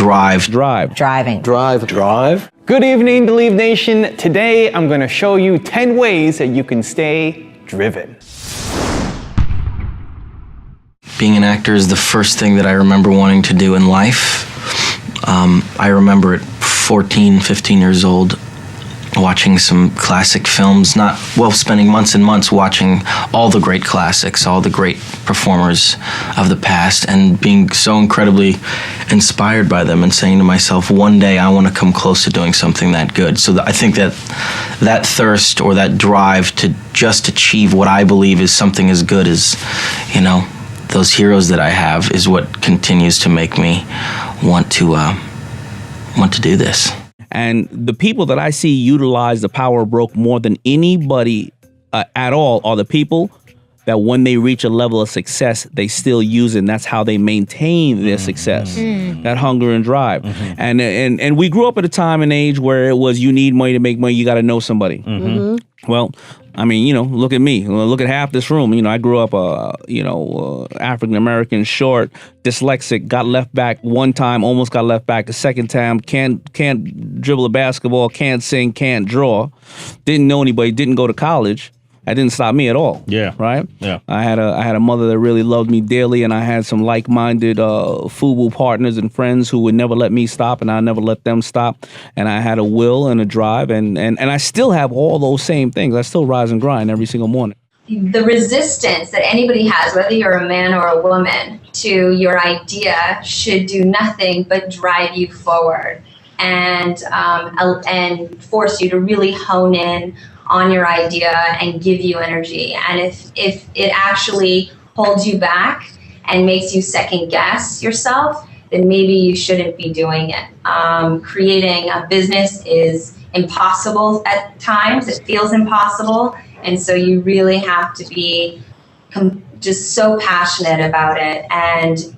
drive. Driving. Drive. Good evening, Believe Nation. Today, I'm gonna show you 10 ways that you can stay driven. Being an actor is the first thing that I remember wanting to do in life. I remember at 14, 15 years old, watching some classic films, spending months and months watching all the great classics, all the great performers of the past, and being so incredibly inspired by them and saying to myself, one day I want to come close to doing something that good. So I think that thirst or that drive to just achieve what I believe is something as good as, those heroes that I have is what continues to make me want to do this. And the people that I see utilize the power of Broke more than anybody at all are the people that when they reach a level of success, they still use it. And that's how they maintain their success, that hunger and drive. And we grew up at a time and age where it was, you need money to make money, you got to know somebody. Well, I mean, look at me. Look at half this room. I grew up, African-American, short, dyslexic, got left back one time, almost got left back a second time, can't dribble a basketball, can't sing, can't draw, didn't know anybody, didn't go to college. That didn't stop me at all. Yeah. Right? Yeah. I had a mother that really loved me dearly, and I had some like-minded FUBU partners and friends who would never let me stop, and I never let them stop. And I had a will and a drive, and I still have all those same things. I still rise and grind every single morning. The resistance that anybody has, whether you're a man or a woman, to your idea should do nothing but drive you forward and force you to really hone in on your idea and give you energy. And if it actually holds you back and makes you second guess yourself, then maybe you shouldn't be doing it. Creating a business is impossible at times. It feels impossible. And so you really have to be just so passionate about it and,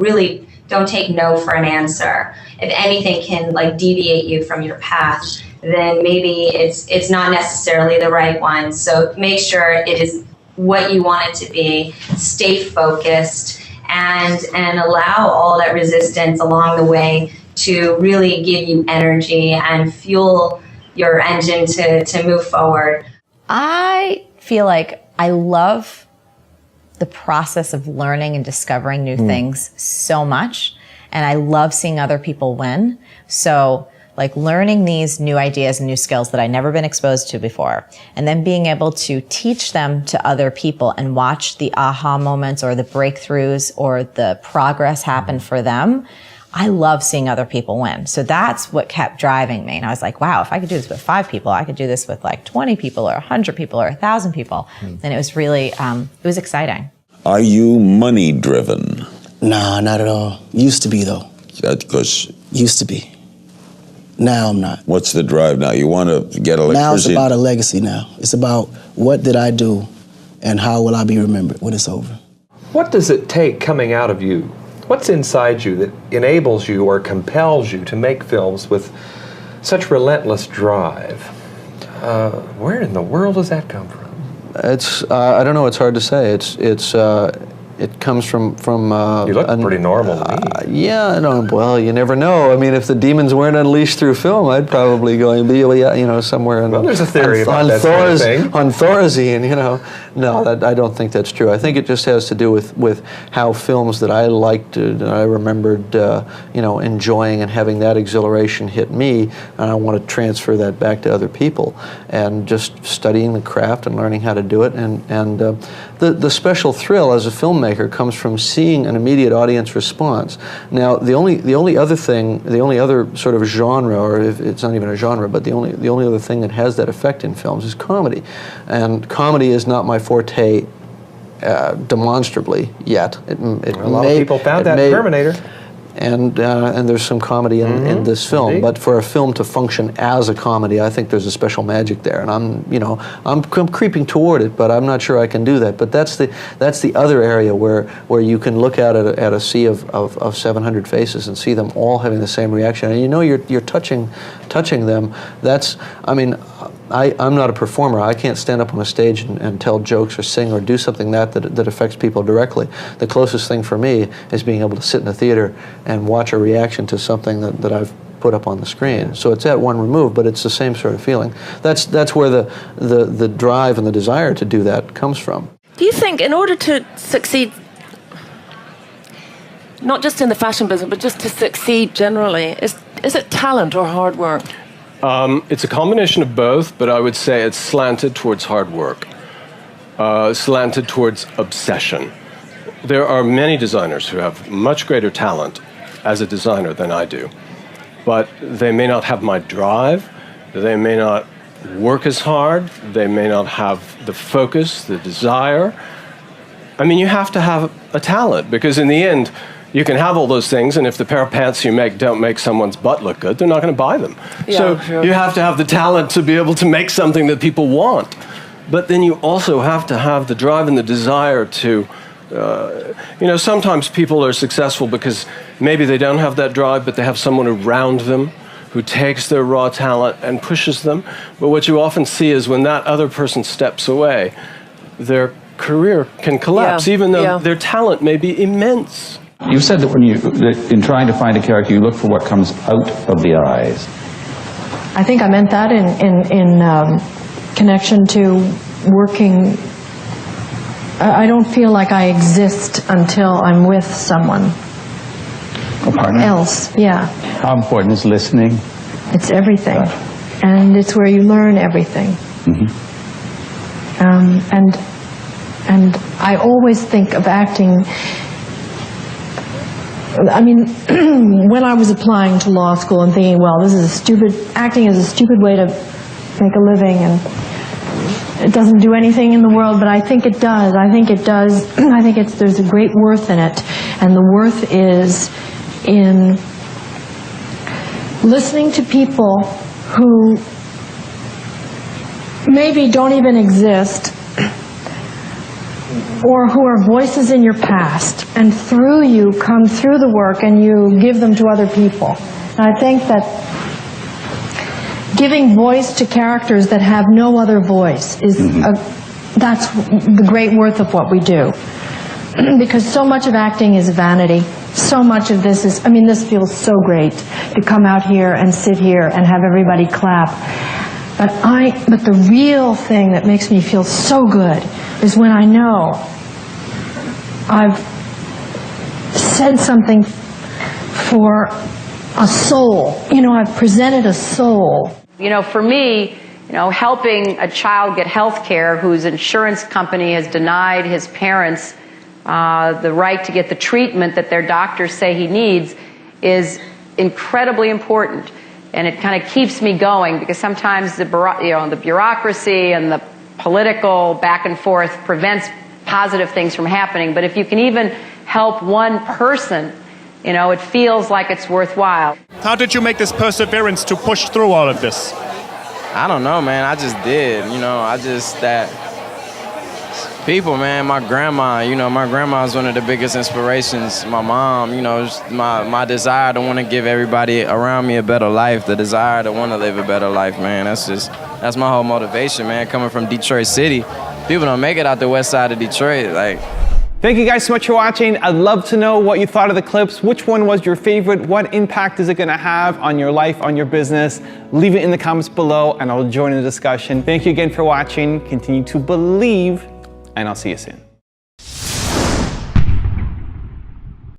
really don't take no for an answer. If anything can deviate you from your path, then maybe it's not necessarily the right one. So make sure it is what you want it to be. Stay focused and allow all that resistance along the way to really give you energy and fuel your engine to move forward. I feel like I love the process of learning and discovering new things so much. And I love seeing other people win. So learning these new ideas and new skills that I'd never been exposed to before, and then being able to teach them to other people and watch the aha moments or the breakthroughs or the progress happen for them. I love seeing other people win. So that's what kept driving me. And I was like, wow, if I could do this with 5 people, I could do this with 20 people or 100 people or 1,000 people. And it was really, it was exciting. Are you money driven? Nah, not at all. Used to be though. That's because... Used to be. Now I'm not. What's the drive now? You want to get electricity? Now it's about a legacy now. It's about what did I do and how will I be remembered when it's over. What does it take coming out of you? What's inside you that enables you or compels you to make films with such relentless drive? Where in the world does that come from? It's I don't know. It's hard to say. It comes from you look pretty normal to me. Yeah, well, you never know. I mean, if the demons weren't unleashed through film, I'd probably go and be, somewhere in... Well, there's a theory about that sort of thing. On Thorazine, No, I don't think that's true. I think it just has to do with how films that I liked, I remembered, enjoying and having that exhilaration hit me, and I want to transfer that back to other people. And just studying the craft and learning how to do it. And the special thrill as a filmmaker comes from seeing an immediate audience response. Now, the only other sort of genre, or if it's not even a genre, but the only other thing that has that effect in films is comedy. And comedy is not my forte demonstrably yet. A lot of people found that in Terminator. And there's some comedy in this film. Indeed. But for a film to function as a comedy, I think there's a special magic there. And I'm creeping toward it, but I'm not sure I can do that. But that's the other area where you can look at a sea of 700 faces and see them all having the same reaction. And you're touching them. I'm not a performer. I can't stand up on a stage and tell jokes or sing or do something that affects people directly. The closest thing for me is being able to sit in a theater and watch a reaction to something that I've put up on the screen. So it's at one remove, but it's the same sort of feeling. That's where the drive and the desire to do that comes from. Do you think in order to succeed, not just in the fashion business, but just to succeed generally, is it talent or hard work? It's a combination of both, but I would say it's slanted towards hard work, slanted towards obsession. There are many designers who have much greater talent as a designer than I do, but they may not have my drive, they may not work as hard, they may not have the focus, the desire. I mean, you have to have a talent, because in the end, you can have all those things, and if the pair of pants you make don't make someone's butt look good, they're not going to buy them. Yeah, so sure. You have to have the talent to be able to make something that people want. But then you also have to have the drive and the desire to, sometimes people are successful because maybe they don't have that drive, but they have someone around them who takes their raw talent and pushes them. But what you often see is when that other person steps away, their career can collapse, even though their talent may be immense. You said that in trying to find a character, you look for what comes out of the eyes. I think I meant that in connection to working. I don't feel like I exist until I'm with someone else. Yeah. How important is listening? It's everything, and it's where you learn everything. And I always think of acting. I mean, when I was applying to law school and thinking, well, acting is a stupid way to make a living, and it doesn't do anything in the world, but I think it does. I think there's a great worth in it, and the worth is in listening to people who maybe don't even exist, or who are voices in your past, and through you come through the work and you give them to other people. And I think that giving voice to characters that have no other voice is that's the great worth of what we do. Because so much of acting is vanity. So much of this is, this feels so great to come out here and sit here and have everybody clap. But the real thing that makes me feel so good is when I know I've said something for a soul. I've presented a soul. For me, helping a child get health care whose insurance company has denied his parents the right to get the treatment that their doctors say he needs is incredibly important. And it kind of keeps me going, because sometimes the bureaucracy and the political back and forth prevents positive things from happening. But if you can even help one person, it feels like it's worthwhile. How did you make this perseverance to push through all of this? I don't know, man. I just did. People, man, my grandma is one of the biggest inspirations. My mom, my desire to want to give everybody around me a better life, the desire to want to live a better life, man. That's my whole motivation, man, coming from Detroit City. People don't make it out the west side of Detroit. Thank you guys so much for watching. I'd love to know what you thought of the clips. Which one was your favorite? What impact is it gonna have on your life, on your business? Leave it in the comments below and I'll join in the discussion. Thank you again for watching. Continue to believe, and I'll see you soon.